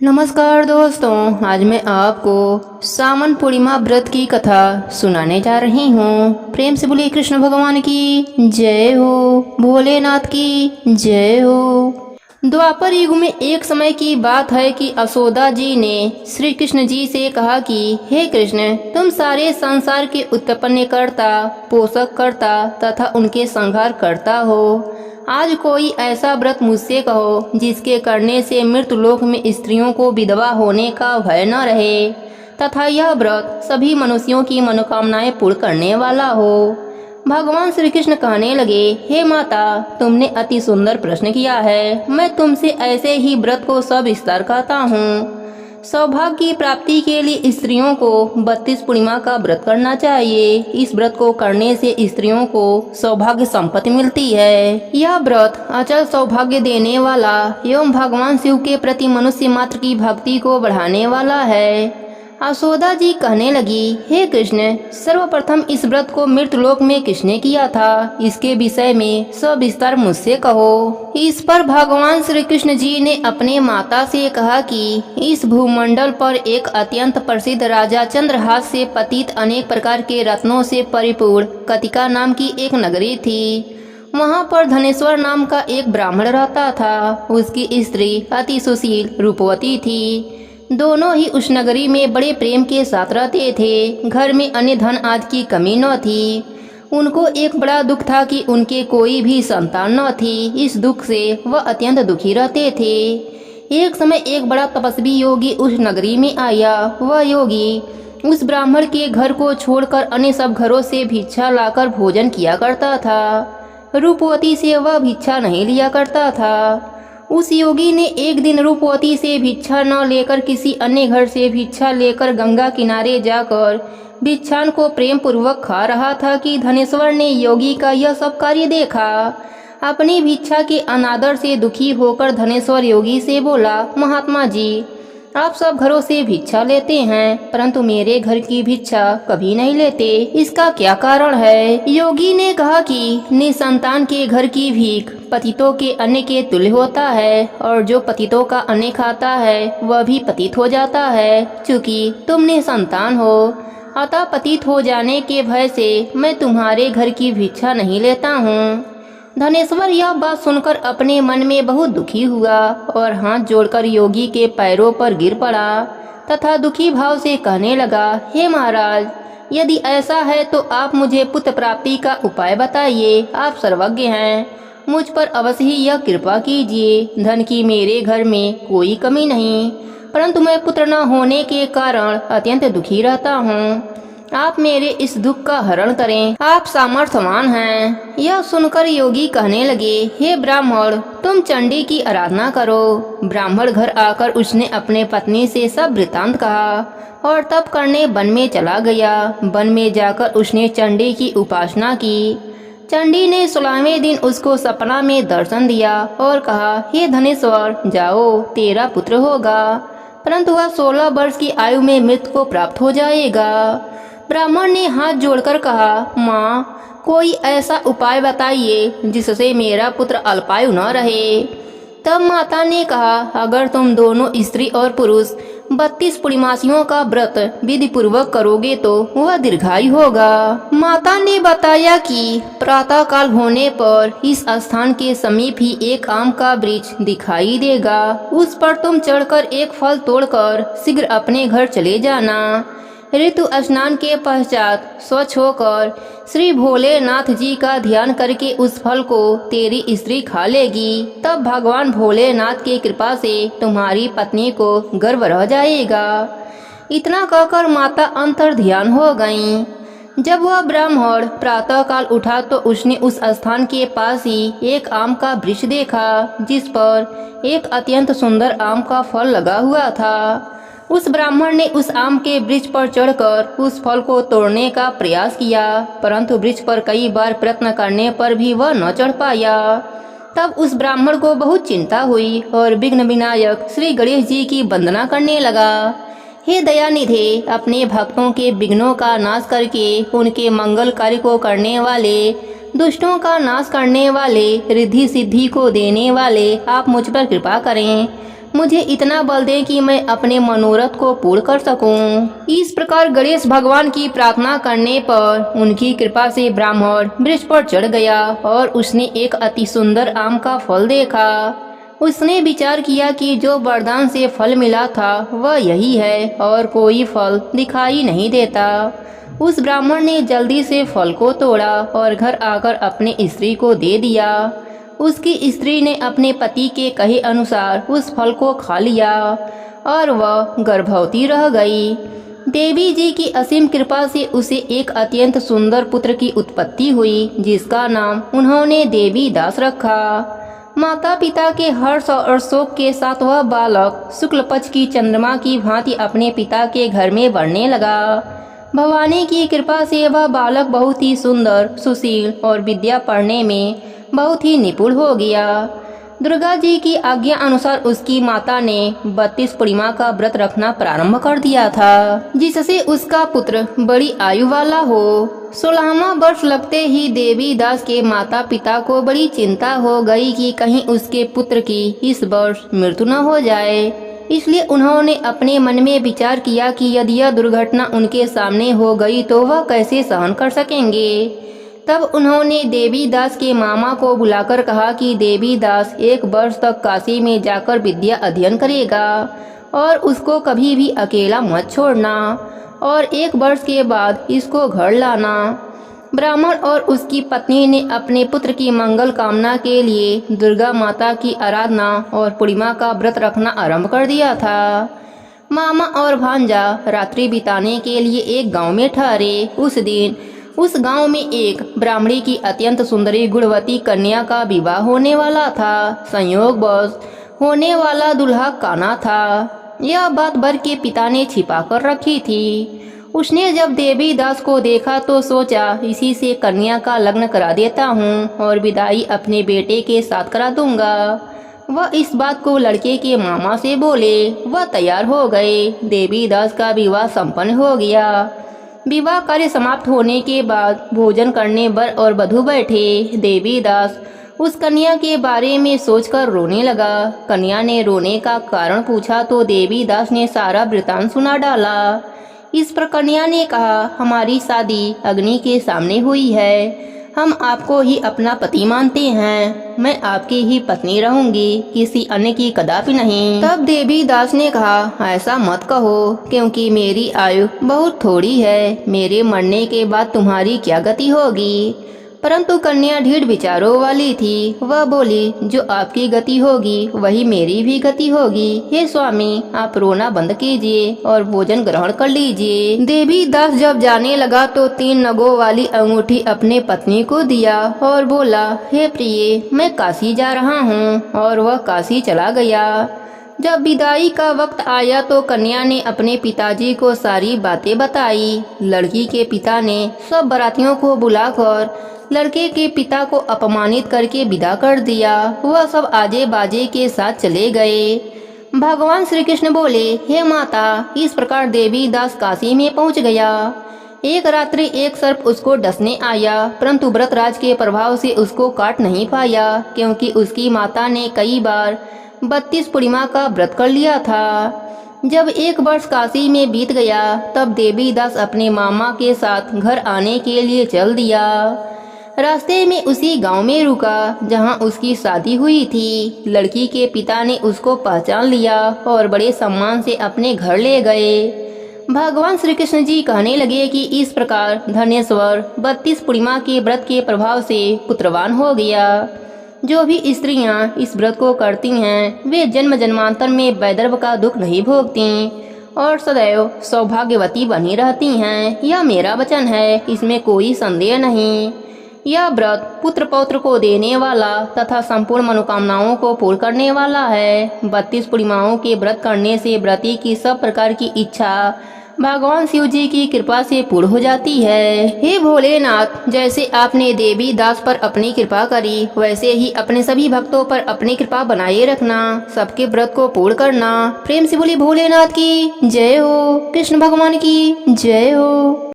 नमस्कार दोस्तों, आज मैं आपको सावन पूर्णिमा व्रत की कथा सुनाने जा रही हूँ। प्रेम से बोलिए कृष्ण भगवान की जय हो, भोलेनाथ की जय हो। द्वापर युग में एक समय की बात है कि यशोदा जी ने श्री कृष्ण जी से कहा कि हे कृष्ण, तुम सारे संसार के उत्पन्न करता, पोषक करता तथा उनके संहार करता हो। आज कोई ऐसा व्रत मुझसे कहो जिसके करने से मृत्यु लोक में स्त्रियों को विधवा होने का भय न रहे तथा यह व्रत सभी मनुष्यों की मनोकामनाएं पूर्ण करने वाला हो। भगवान श्री कृष्ण कहने लगे, हे माता, तुमने अति सुंदर प्रश्न किया है। मैं तुमसे ऐसे ही व्रत को सविस्तार कहता हूँ। सौभाग्य की प्राप्ति के लिए स्त्रियों को 32 पूर्णिमा का व्रत करना चाहिए। इस व्रत को करने से स्त्रियों को सौभाग्य संपत्ति मिलती है। यह व्रत अचल सौभाग्य देने वाला एवं भगवान शिव के प्रति मनुष्य मात्र की भक्ति को बढ़ाने वाला है। यशोदा जी कहने लगी, हे कृष्ण, सर्वप्रथम इस व्रत को मृत्यु लोक में किसने किया था, इसके विषय में सविस्तार मुझसे कहो। इस पर भगवान श्री कृष्ण जी ने अपने माता से कहा कि इस भूमंडल पर एक अत्यंत प्रसिद्ध राजा चंद्रहास से पतित अनेक प्रकार के रत्नों से परिपूर्ण कतिका नाम की एक नगरी थी। वहाँ पर धनेश्वर नाम का एक ब्राह्मण रहता था। उसकी स्त्री अति सुशील रूपवती थी। दोनों ही उस नगरी में बड़े प्रेम के साथ रहते थे। घर में अन्य धन आदि की कमी न थी। उनको एक बड़ा दुख था कि उनके कोई भी संतान न थी। इस दुख से वह अत्यंत दुखी रहते थे। एक समय एक बड़ा तपस्वी योगी उस नगरी में आया। वह योगी उस ब्राह्मण के घर को छोड़कर अन्य सब घरों से भिक्षा लाकर भोजन किया करता था। रूपवती से वह भिक्षा नहीं लिया करता था। उस योगी ने एक दिन रूपवती से भिक्षा न लेकर किसी अन्य घर से भिक्षा लेकर गंगा किनारे जाकर भिक्षान को प्रेम पूर्वक खा रहा था कि धनेश्वर ने योगी का यह सब कार्य देखा। अपनी भिक्षा के अनादर से दुखी होकर धनेश्वर योगी से बोला, महात्मा जी, आप सब घरों से भिक्षा लेते हैं परंतु मेरे घर की भिक्षा कभी नहीं लेते, इसका क्या कारण है? योगी ने कहा कि निसंतान के घर की भीख पतितों के अन्न के तुल्य होता है और जो पतितों का अन्न खाता है वह भी पतित हो जाता है। चूंकि तुम निसंतान हो अतः पतित हो जाने के भय से मैं तुम्हारे घर की भिक्षा नहीं लेता हूँ। धनेश्वर यह बात सुनकर अपने मन में बहुत दुखी हुआ और हाथ जोड़कर योगी के पैरों पर गिर पड़ा तथा दुखी भाव से कहने लगा, हे महाराज, यदि ऐसा है तो आप मुझे पुत्र प्राप्ति का उपाय बताइए। आप सर्वज्ञ हैं, मुझ पर अवश्य ही यह कृपा कीजिए। धन की मेरे घर में कोई कमी नहीं परंतु मैं पुत्र न होने के कारण अत्यंत दुखी रहता हूँ। आप मेरे इस दुख का हरण करें, आप सामर्थ्यवान हैं। यह सुनकर योगी कहने लगे, हे ब्राह्मण, तुम चंडी की आराधना करो। ब्राह्मण घर आकर उसने अपने पत्नी से सब वृतांत कहा और तप करने वन में चला गया। वन में जाकर उसने चंडी की उपासना की। चंडी ने 16वें दिन उसको सपना में दर्शन दिया और कहा, हे धनेश्वर, जाओ, तेरा पुत्र होगा परंतु वह 16 वर्ष की आयु में मृत्यु को प्राप्त हो जाएगा। ब्राह्मण ने हाथ जोड़कर कहा, माँ, कोई ऐसा उपाय बताइए जिससे मेरा पुत्र अल्पायु न रहे। तब माता ने कहा, अगर तुम दोनों स्त्री और पुरुष 32 पूर्णिमासियों का व्रत विधि पूर्वक करोगे तो वह दीर्घायु होगा। माता ने बताया कि प्रातः काल होने पर इस स्थान के समीप ही एक आम का वृक्ष दिखाई देगा। उस पर तुम चढ़कर एक फल तोड़कर शीघ्र अपने घर चले जाना। ऋतु स्नान के पश्चात स्वच्छ होकर श्री भोलेनाथ जी का ध्यान करके उस फल को तेरी स्त्री खा लेगी। तब भगवान भोलेनाथ की कृपा से तुम्हारी पत्नी को गर्भ रह जाएगा। इतना कहकर माता अंतर ध्यान हो गईं। जब वह ब्राह्मण प्रातः काल उठा तो उसने उस स्थान के पास ही एक आम का वृक्ष देखा जिस पर एक अत्यंत सुंदर आम का फल लगा हुआ था। उस ब्राह्मण ने उस आम के वृक्ष पर चढ़कर उस फल को तोड़ने का प्रयास किया परंतु वृक्ष पर कई बार प्रयत्न करने पर भी वह न चढ़ पाया। तब उस ब्राह्मण को बहुत चिंता हुई और विघ्न विनायक श्री गणेश जी की वंदना करने लगा। हे दयानिधे, अपने भक्तों के विघ्नों का नाश करके उनके मंगल कार्य को करने वाले, दुष्टों का नाश करने वाले, रिद्धि सिद्धि को देने वाले, आप मुझ पर कृपा करें। मुझे इतना बल दें कि मैं अपने मनोरथ को पूर्ण कर सकूं। इस प्रकार गणेश भगवान की प्रार्थना करने पर उनकी कृपा से ब्राह्मण वृक्ष पर चढ़ गया और उसने एक अति सुंदर आम का फल देखा। उसने विचार किया कि जो वरदान से फल मिला था वह यही है और कोई फल दिखाई नहीं देता। उस ब्राह्मण ने जल्दी से फल को तोड़ा और घर आकर अपने स्त्री को दे दिया। उसकी स्त्री ने अपने पति के कहे अनुसार उस फल को खा लिया और वह गर्भवती रह गई। देवी जी की असीम कृपा से उसे एक अत्यंत सुंदर पुत्र की उत्पत्ति हुई, जिसका नाम उन्होंने देवी दास रखा। माता पिता के हर्ष और शोक के साथ वह बालक शुक्ल पक्ष की चंद्रमा की भांति अपने पिता के घर में बढ़ने लगा। भवानी की कृपा से वह बालक बहुत ही सुंदर, सुशील और विद्या पढ़ने में बहुत ही निपुण हो गया। दुर्गा जी की आज्ञा अनुसार उसकी माता ने 32 पूर्णिमा का व्रत रखना प्रारंभ कर दिया था, जिससे उसका पुत्र बड़ी आयु वाला हो। 16वां वर्ष लगते ही देवी दास के माता पिता को बड़ी चिंता हो गई कि कहीं उसके पुत्र की इस वर्ष मृत्यु न हो जाए। इसलिए उन्होंने अपने मन में विचार किया कि यदि यह दुर्घटना उनके सामने हो गई तो वह कैसे सहन कर सकेंगे। तब उन्होंने देवी दास के मामा को बुलाकर कहा कि देवी दास 1 वर्ष तक काशी में जाकर विद्या अध्ययन करेगा और उसको कभी भी अकेला मत छोड़ना और 1 वर्ष के बाद इसको घर लाना। ब्राह्मण और उसकी पत्नी ने अपने पुत्र की मंगल कामना के लिए दुर्गा माता की आराधना और पूर्णिमा का व्रत रखना आरंभ कर दिया था। मामा और भांजा रात्रि बिताने के लिए एक गांव में ठहरे। उस दिन उस गांव में एक ब्राह्मणी की अत्यंत सुंदरी गुणवती कन्या का विवाह होने वाला था। संयोगवश होने वाला दूल्हा काना था। यह बात वर के पिता ने छिपा कर रखी थी। उसने जब देवी दास को देखा तो सोचा इसी से कन्या का लग्न करा देता हूँ और विदाई अपने बेटे के साथ करा दूंगा। वह इस बात को लड़के के मामा से बोले। वह तैयार हो गए। देवी दास का विवाह संपन्न हो गया। विवाह कार्य समाप्त होने के बाद भोजन करने वर और वधू बैठे। देवी दास उस कन्या के बारे में सोचकर रोने लगा। कन्या ने रोने का कारण पूछा तो देवी दास ने सारा वृतांत सुना डाला। इस पर कन्या ने कहा, हमारी शादी अग्नि के सामने हुई है। हम आपको ही अपना पति मानते हैं। मैं आपकी ही पत्नी रहूंगी, किसी अन्य की कदापि नहीं। तब देवी दास ने कहा, ऐसा मत कहो, क्योंकि मेरी आयु बहुत थोड़ी है। मेरे मरने के बाद तुम्हारी क्या गति होगी। परंतु कन्या ढीठ विचारों वाली थी। वह बोली, जो आपकी गति होगी वही मेरी भी गति होगी। हे स्वामी, आप रोना बंद कीजिए और भोजन ग्रहण कर लीजिए। देवी दास जब जाने लगा तो 3 नगों वाली अंगूठी अपने पत्नी को दिया और बोला, हे प्रिय, मैं काशी जा रहा हूँ। और वह काशी चला गया। जब विदाई का वक्त आया तो कन्या ने अपने पिताजी को सारी बातें बताई। लड़की के पिता ने सब बारातियों को बुलाकर लड़के के पिता को अपमानित करके विदा कर दिया। वह सब आजे बाजे के साथ चले गए। भगवान श्री कृष्ण बोले, हे माता, इस प्रकार देवी दास काशी में पहुंच गया। एक रात्रि एक सर्प उसको डसने आया, परंतु व्रतराज के प्रभाव से उसको काट नहीं पाया, क्योंकि उसकी माता ने कई बार 32 पूर्णिमा का व्रत कर लिया था। जब 1 वर्ष काशी में बीत गया तब देवी दास अपने मामा के साथ घर आने के लिए चल दिया। रास्ते में उसी गांव में रुका जहां उसकी शादी हुई थी। लड़की के पिता ने उसको पहचान लिया और बड़े सम्मान से अपने घर ले गए। भगवान श्री कृष्ण जी कहने लगे कि इस प्रकार धनेश्वर 32 पूर्णिमा के व्रत के प्रभाव से पुत्रवान हो गया। जो भी स्त्रियां इस व्रत को करती हैं वे जन्म जन्मांतर में वैधर्भ का दुख नहीं भोगती और सदैव सौभाग्यवती बनी रहती हैं। यह मेरा वचन है, इसमें कोई संदेह नहीं। यह व्रत पुत्र पौत्र को देने वाला तथा संपूर्ण मनोकामनाओं को पूर्ण करने वाला है। 32 पूर्णिमाओं के व्रत करने से व्रती की सब प्रकार की इच्छा भगवान शिव जी की कृपा से पूर्ण हो जाती है। हे भोलेनाथ, जैसे आपने देवी दास पर अपनी कृपा करी वैसे ही अपने सभी भक्तों पर अपनी कृपा बनाए रखना। सबके व्रत को पूर्ण करना। प्रेम से बोली भोलेनाथ की जय हो। कृष्ण भगवान की जय हो।